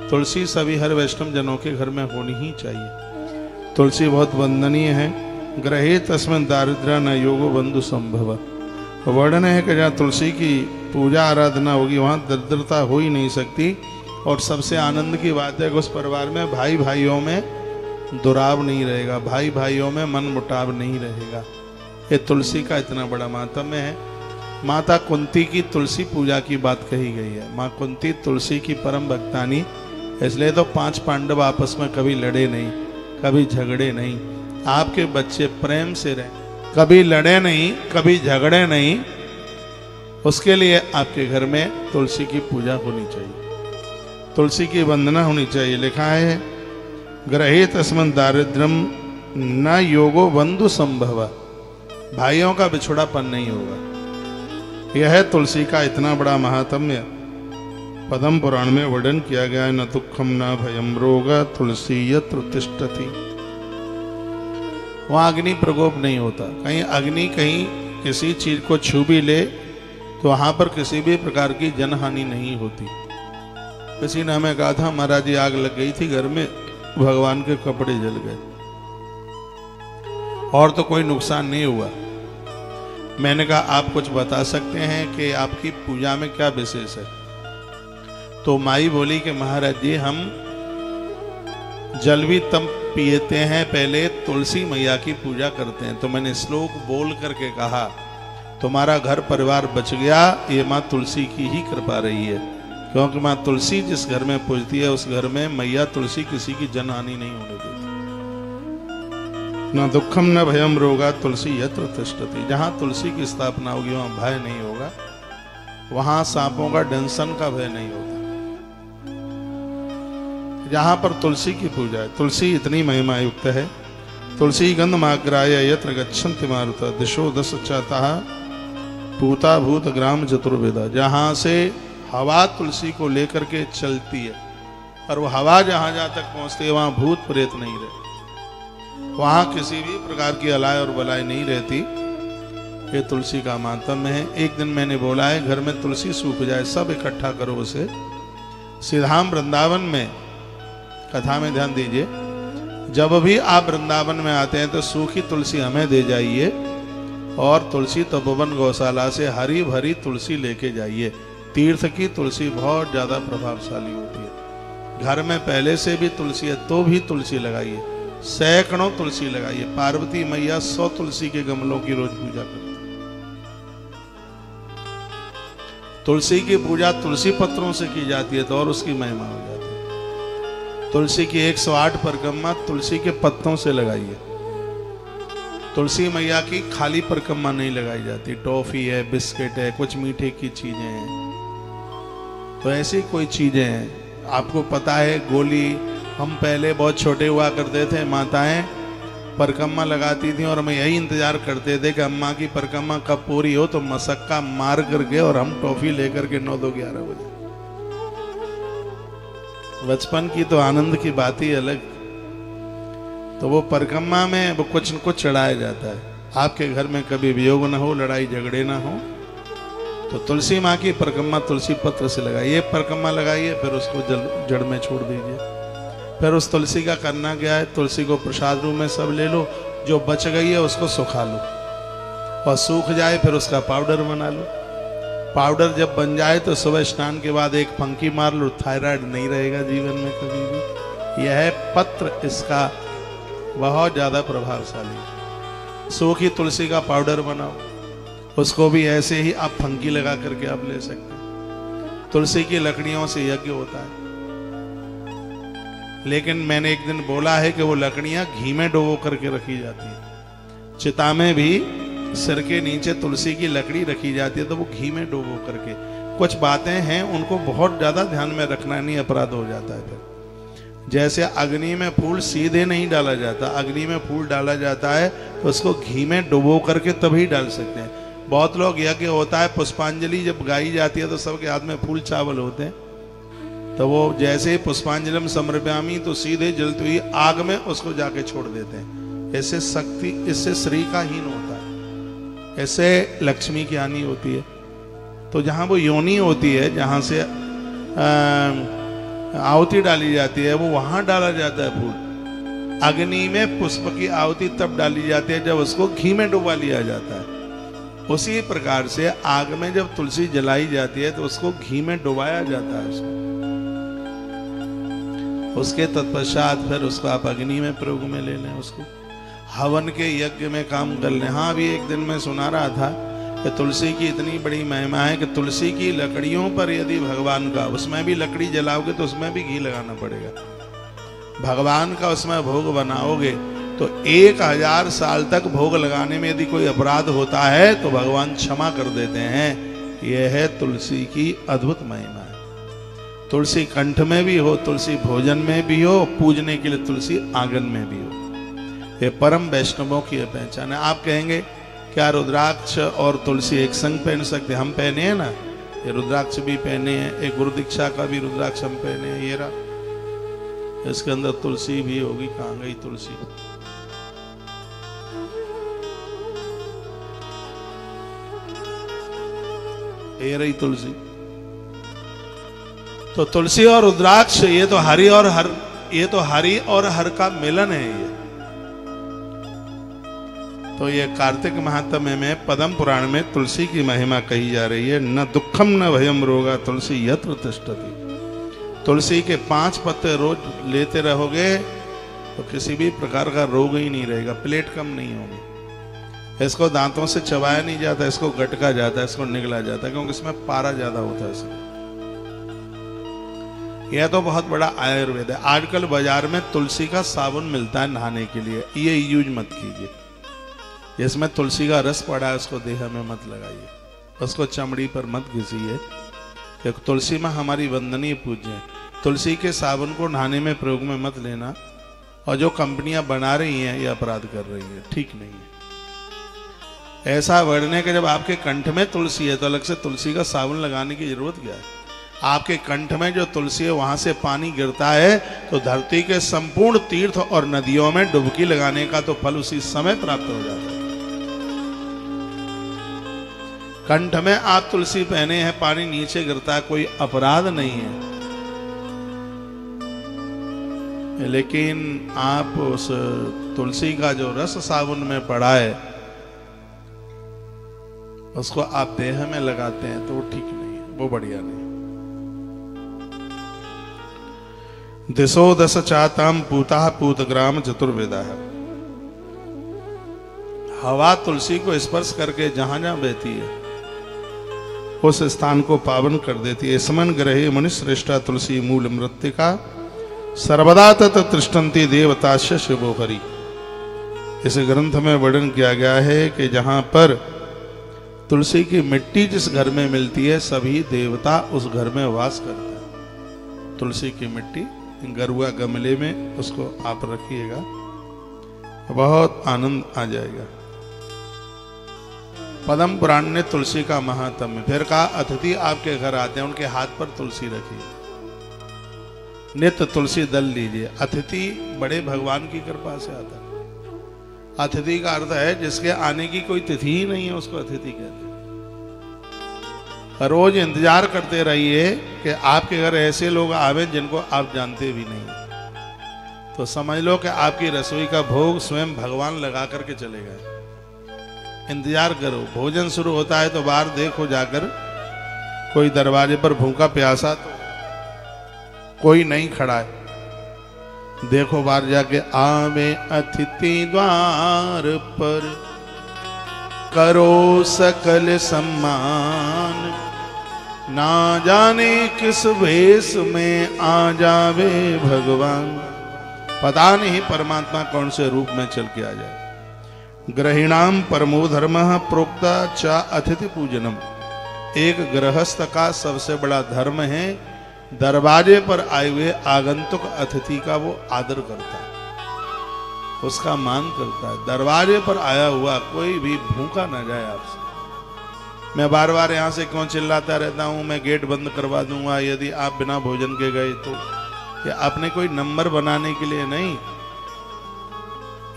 तुलसी सभी हर वैष्णव जनों के घर में होनी ही चाहिए। तुलसी बहुत वंदनीय है। ग्रहे तस्मिन् दारिद्र्य न योगो बंधु संभव। वर्णन है कि जहाँ तुलसी की पूजा आराधना होगी वहाँ दरिद्रता हो ही नहीं सकती। और सबसे आनंद की बात है कि उस परिवार में भाई भाइयों में दुराव नहीं रहेगा, भाई भाइयों में मन मुटाव नहीं रहेगा। ये तुलसी का इतना बड़ा माहात्म्य है। माता कुंती की तुलसी पूजा की बात कही गई है। माँ कुंती तुलसी की परम भक्तानी, इसलिए तो 5 पांडव आपस में कभी लड़े नहीं, कभी झगड़े नहीं। आपके बच्चे प्रेम से रहें, कभी लड़े नहीं, कभी झगड़े नहीं। उसके लिए आपके घर में तुलसी की पूजा होनी चाहिए, तुलसी की वंदना होनी चाहिए। लिखा है ग्रहे तस्मिन् दारिद्र्यम न योगो बंधु संभव। भाइयों का बिछुड़ापन नहीं होगा। यह है तुलसी का इतना बड़ा महात्म्य पद्म पुराण में वर्णन किया गया है। न दुखम न भयम रोग तुलसी यत्र तिष्ठति। वहां अग्नि प्रकोप नहीं होता। कहीं अग्नि कहीं किसी चीज को छू भी ले तो वहां पर किसी भी प्रकार की जनहानि नहीं होती। किसी ने हमें कहा था महाराज जी आग लग गई थी घर में, भगवान के कपड़े जल गए और तो कोई नुकसान नहीं हुआ। मैंने कहा आप कुछ बता सकते हैं कि आपकी पूजा में क्या विशेष है? तो माई बोली कि महाराज जी हम जल भी तब पीते हैं, पहले तुलसी मैया की पूजा करते हैं। तो मैंने श्लोक बोल करके कहा तुम्हारा घर परिवार बच गया, ये माँ तुलसी की ही कृपा रही है। क्योंकि माँ तुलसी जिस घर में पूजती है उस घर में मैया तुलसी किसी की जनहानि नहीं होने देती। न दुखम न भयम रोगा तुलसी यत्र तिष्ठति। जहां तुलसी की स्थापना होगी वहां भय नहीं होगा, वहां सांपों का डंसन का भय नहीं होता। जहां पर तुलसी की पूजा है, तुलसी इतनी महिमा युक्त है। तुलसी गंधमाग्राय यत्र गच्छन्ति मारुता दिशो दश चातः पूता भूत ग्राम चतुर्वेदा। जहां से हवा तुलसी को लेकर के चलती है और वो हवा जहां जहां तक पहुंचती है वहां भूत प्रेत नहीं रहते, वहां किसी भी प्रकार की अलाय और बलाई नहीं रहती। ये तुलसी का माहात्म्य है। एक दिन मैंने बोला है घर में तुलसी सूख जाए सब इकट्ठा करो उसे। सीधाम वृंदावन में कथा में ध्यान दीजिए, जब भी आप वृंदावन में आते हैं तो सूखी तुलसी हमें दे जाइए और तुलसी तपोवन गौशाला से हरी भरी तुलसी लेके जाइए। तीर्थ की तुलसी बहुत ज्यादा प्रभावशाली होती है। घर में पहले से भी तुलसी है तो भी तुलसी लगाइए, सैकड़ों तुलसी लगाइए। पार्वती मैया 100 तुलसी के गमलों की रोज पूजा करती है। तुलसी की पूजा तुलसी पत्रों से की जाती है तो और उसकी महिमा हो जाती है। तुलसी की 108 परिक्रमा तुलसी के पत्तों से लगाइए। तुलसी मैया की खाली परिक्रमा नहीं लगाई जाती। टॉफी है, बिस्किट है, कुछ मीठे की चीजें हैं, तो ऐसी कोई चीजें हैं। आपको पता है गोली, हम पहले बहुत छोटे हुआ करते थे, माताएं परिक्रमा लगाती थी और हम यही इंतजार करते थे कि अम्मा की परिक्रमा कब पूरी हो तो मसक्का मार करके और हम टॉफी लेकर के 9 2 11 बजे। बचपन की तो आनंद की बात ही अलग। तो वो परिक्रमा में वो कुछ न कुछ चढ़ाया जाता है। आपके घर में कभी वियोग ना हो, लड़ाई झगड़े ना हो, तो तुलसी माँ की परिक्रमा तुलसी पत्र से लगाइए। परिक्रमा लगाइए फिर उसको जड़ में छोड़ दीजिए। फिर उस तुलसी का करना क्या है, तुलसी को प्रसाद रूप में सब ले लो, जो बच गई है उसको सुखा लो और सूख जाए फिर उसका पाउडर बना लो। पाउडर जब बन जाए तो सुबह स्नान के बाद एक फंकी मार लो, थायराइड नहीं रहेगा जीवन में कभी भी। यह पत्र इसका बहुत ज्यादा प्रभावशाली। सूखी तुलसी का पाउडर बनाओ, उसको भी ऐसे ही आप फंकी लगा करके आप ले सकते हैं। तुलसी की लकड़ियों से यज्ञ होता है, लेकिन मैंने एक दिन बोला है कि वो लकड़ियां घी में डुबो करके रखी जाती है। चिता में भी सिर के नीचे तुलसी की लकड़ी रखी जाती है तो वो घी में डुबो करके। कुछ बातें हैं उनको बहुत ज्यादा ध्यान में रखना, नहीं अपराध हो जाता है फिर। जैसे अग्नि में फूल सीधे नहीं डाला जाता, अग्नि में फूल डाला जाता है तो उसको घी में डुबो करके तभी डाल सकते हैं। बहुत लोग यज्ञ होता है, पुष्पांजलि जब गाई जाती है तो सबके हाथ में फूल चावल होते हैं, तो वो जैसे ही पुष्पांजलि समर्पयामि तो सीधे जलती हुई आग में उसको जाके छोड़ देते हैं। ऐसे शक्ति, इससे श्री का हीन होता है, ऐसे लक्ष्मी की हानि होती है। तो जहाँ वो योनि होती है, जहाँ से आहुति डाली जाती है, वो वहां डाला जाता है फूल। अग्नि में पुष्प की आहुति तब डाली जाती है जब उसको घी में डुबा लिया जाता है। उसी प्रकार से आग में जब तुलसी जलाई जाती है तो उसको घी में डुबाया जाता है उसके तत्पश्चात फिर उसको आप अग्नि में प्रयोग में ले लें, उसको हवन के यज्ञ में काम कर लें। हाँ, अभी एक दिन मैं सुना रहा था कि तुलसी की इतनी बड़ी महिमा है कि तुलसी की लकड़ियों पर यदि भगवान का, उसमें भी लकड़ी जलाओगे तो उसमें भी घी लगाना पड़ेगा, भगवान का उसमें भोग बनाओगे तो 1000 साल तक भोग लगाने में यदि कोई अपराध होता है तो भगवान क्षमा कर देते हैं। यह है तुलसी की अद्भुत महिमा है। तुलसी कंठ में भी हो, तुलसी भोजन में भी हो, पूजने के लिए तुलसी आंगन में भी हो। ये परम वैष्णवों की पहचान है। आप कहेंगे क्या रुद्राक्ष और तुलसी एक संग पहन सकते? हम पहने हैं ना, ये रुद्राक्ष भी पहने हैं, एक गुरु दीक्षा का भी रुद्राक्ष हम पहने हैं, ये रहा, इसके अंदर तुलसी भी होगी। कहाँ गई तुलसी? ये रही तुलसी। तो तुलसी और रुद्राक्ष ये तो हरि और हर, ये तो हरि और हर का मिलन है ये। तो ये कार्तिक महात्म्य में पद्म पुराण में तुलसी की महिमा कही जा रही है। न दुखम न भयम रोगा तुलसी यत्र तिष्ठति। तुलसी के 5 पत्ते रोज लेते रहोगे तो किसी भी प्रकार का रोग ही नहीं रहेगा, प्लेट कम नहीं होगी। इसको दांतों से चबाया नहीं जाता, इसको गटका जाता है, इसको निगला जाता है, क्योंकि इसमें पारा ज्यादा होता है इसमें। यह तो बहुत बड़ा आयुर्वेद है। आजकल बाजार में तुलसी का साबुन मिलता है नहाने के लिए, ये यूज मत कीजिए। जिसमें तुलसी का रस पड़ा है उसको देह में मत लगाइए, उसको चमड़ी पर मत घिसिए, क्योंकि तुलसी में हमारी वंदनीय पूज्य है। तुलसी के साबुन को नहाने में प्रयोग में मत लेना। और जो कंपनियां बना रही हैं ये अपराध कर रही है, ठीक नहीं है। ऐसा वर्णन है कि जब आपके कंठ में तुलसी है तो अलग से तुलसी का साबुन लगाने की जरूरत क्या है? आपके कंठ में जो तुलसी है वहां से पानी गिरता है तो धरती के संपूर्ण तीर्थ और नदियों में डुबकी लगाने का तो फल उसी समय प्राप्त हो जाता है। कंठ में आप तुलसी पहने हैं, पानी नीचे गिरता है, कोई अपराध नहीं है। लेकिन आप उस तुलसी का जो रस साबुन में पड़ा है उसको आप देह में लगाते हैं तो वो ठीक नहीं है, वो बढ़िया नहीं। दिशो दस चाताम पूता पूत ग्राम चतुर्वेदा है। हवा तुलसी को स्पर्श करके जहां जहां बहती है उस स्थान को पावन कर देती है। स्मन ग्रहे मुनिश्रेष्ठा तुलसी मूल मृत्तिका सर्वदा तत् तिष्ठन्ति देवताश्च शिवो हरि। इस ग्रंथ में वर्णन किया गया है कि जहां पर तुलसी की मिट्टी जिस घर में मिलती है सभी देवता उस घर में वास करते हैं। तुलसी की मिट्टी गरुआ गमले में उसको आप रखिएगा, बहुत आनंद आ जाएगा। पद्म पुराण ने तुलसी का महात्म्य फिर कहा, अतिथि आपके घर आते हैं उनके हाथ पर तुलसी रखिए, नित्य तुलसी दल लीजिए। अतिथि बड़े भगवान की कृपा से आता है। अतिथि का अर्थ है जिसके आने की कोई तिथि ही नहीं है, उसको अतिथि कहते हैं। रोज इंतजार करते रहिए कि आपके घर ऐसे लोग आवे जिनको आप जानते भी नहीं, तो समझ लो कि आपकी रसोई का भोग स्वयं भगवान लगा करके चले गए। इंतजार करो, भोजन शुरू होता है तो बाहर देखो जाकर, कोई दरवाजे पर भूखा प्यासा तो कोई नहीं खड़ा है, देखो बाहर जाके, आवे अतिथि द्वार पर करो सकल सम्मान, ना जाने किस वेश में आ जावे भगवान। पता नहीं परमात्मा कौन से रूप में चल के आ जाए। गृहिणाम परमो धर्म प्रोक्ता चा अतिथि पूजनम। एक गृहस्थ का सबसे बड़ा धर्म है दरवाजे पर आए हुए आगंतुक अतिथि का वो आदर करता है, उसका मान करता है। दरवाजे पर आया हुआ कोई भी भूखा ना जाए आपसे। मैं बार बार यहाँ से क्यों चिल्लाता रहता हूँ, मैं गेट बंद करवा दूंगा यदि आप बिना भोजन के गए तो। ये अपने कोई नंबर बनाने के लिए नहीं,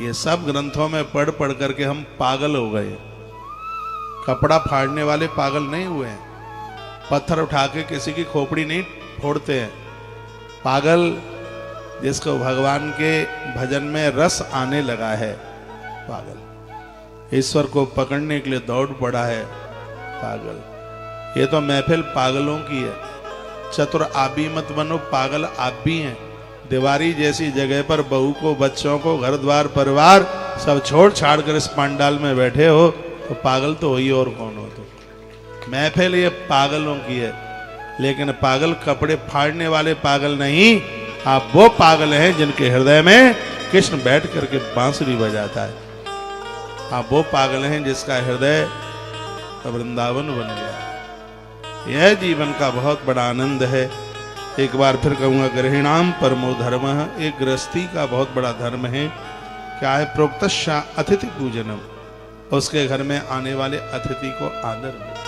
ये सब ग्रंथों में पढ़ पढ़ करके हम पागल हो गए। कपड़ा फाड़ने वाले पागल नहीं हुए हैं, पत्थर उठा के किसी की खोपड़ी नहीं फोड़ते हैं, पागल जिसको भगवान के भजन में रस आने लगा है, पागल। ईश्वर को पकड़ने के लिए दौड़ पड़ा है, पागल। ये तो महफिल पागलों की है। चतुर आप भी मत बनो, पागल आप भी हैं। दीवारी जैसी जगह पर बहू को, बच्चों को, घर द्वार परिवार सब छोड़ छाड़ कर इस पंडाल में बैठे हो, तो पागल तो वही और कौन हो। तो महफिल ये पागलों की है, लेकिन पागल कपड़े फाड़ने वाले पागल नहीं। आप वो पागल हैं जिनके हृदय में कृष्ण बैठ करके बांसुरी बजाता है। आप वो पागल हैं जिसका हृदय वृंदावन बन गया। यह जीवन का बहुत बड़ा आनंद है। एक बार फिर कहूंगा, गृहिणाम परमो धर्म, एक गृहस्थी का बहुत बड़ा धर्म है। क्या है? प्रोक्तश्च अतिथि पूजनम, उसके घर में आने वाले अतिथि को आदर दे।